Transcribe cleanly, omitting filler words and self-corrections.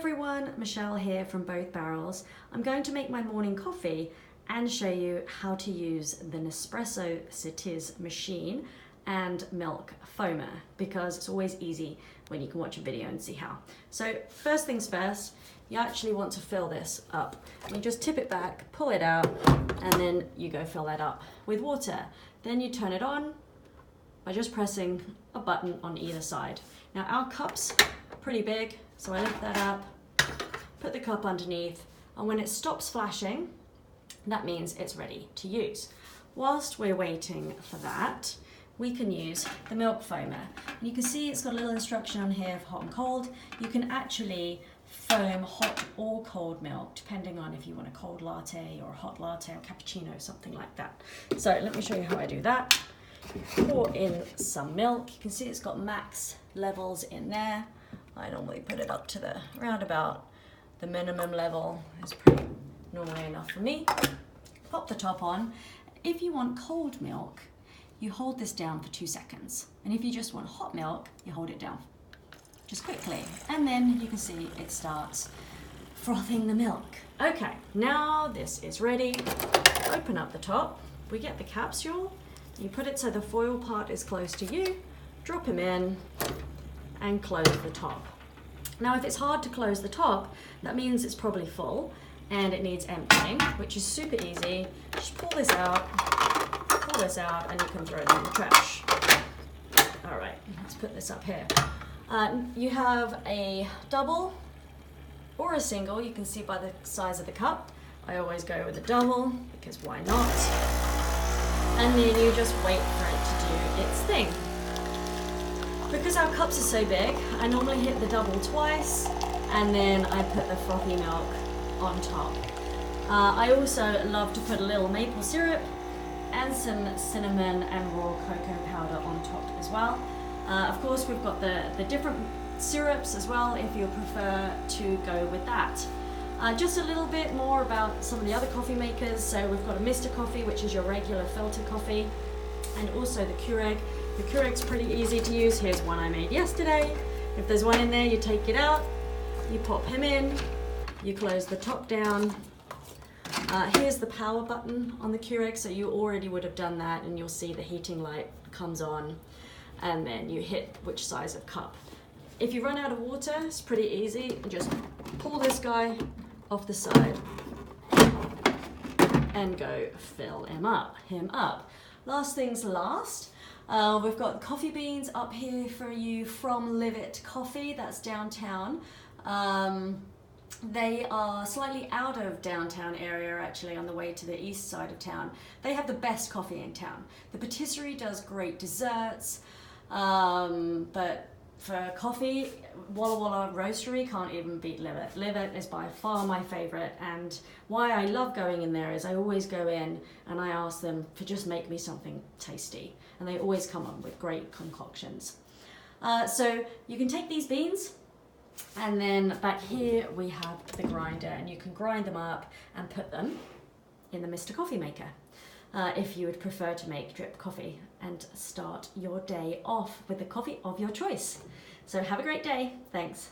everyone, Michelle here from Both Barrels. I'm going to make my morning coffee and show you how to use the Nespresso Citiz machine and milk foamer, because it's always easy when you can watch a video and see how. So first things first, you actually want to fill this up. You just tip it back, pull it out, and then you go fill that up with water. Then you turn it on by just pressing a button on either side. Now our cup's pretty big, so I lift that up, put the cup underneath, and when it stops flashing, that means it's ready to use. Whilst we're waiting for that, we can use the milk foamer. And you can see it's got a little instruction on here of hot and cold. You can actually foam hot or cold milk, depending on if you want a cold latte or a hot latte or cappuccino, something like that. So let me show you how I do that. Pour in some milk. You can see it's got max levels in there. I normally put it up to the around about the minimum level. It's pretty normally enough for me. Pop the top on. If you want cold milk, you hold this down for 2 seconds. And if you just want hot milk, you hold it down just quickly. And then you can see it starts frothing the milk. Okay, now this is ready. Open up the top. We get the capsule. You put it so the foil part is close to you. Drop them in and close the top. Now if it's hard to close the top, that means it's probably full and it needs emptying, which is super easy. Just pull this out, and you can throw it in the trash. All right, let's put this up here. You have a double or a single. You can see by the size of the cup. I always go with a double because why not? And then you just wait for it to do its thing. Because our cups are so big, I normally hit the double twice and then I put the frothy milk on top. I also love to put a little maple syrup and some cinnamon and raw cocoa powder on top as well. Of course, we've got the different syrups as well if you prefer to go with that. Just a little bit more about some of the other coffee makers. So we've got a Mr. Coffee, which is your regular filter coffee, and also the Keurig. The Keurig's pretty easy to use. Here's one I made yesterday. If there's one in there, you take it out, you pop him in, you close the top down. Here's the power button on the Keurig, so you already would have done that, and you'll see the heating light comes on, and then you hit which size of cup. If you run out of water, it's pretty easy. Just pull this guy off the side and go fill him up. Last things last, we've got coffee beans up here for you from Live It Coffee, that's downtown. They are slightly out of downtown area, actually, on the way to the east side of town. They have the best coffee in town. The patisserie does great desserts, but for coffee, Walla Walla Roastery can't even beat Live It. Live It is by far my favorite, and why I love going in there is I always go in and I ask them to just make me something tasty, and they always come up with great concoctions. So you can take these beans, and then back here we have the grinder, and you can grind them up and put them in the Mr. Coffee maker. If you would prefer to make drip coffee and start your day off with the coffee of your choice. So have a great day. Thanks.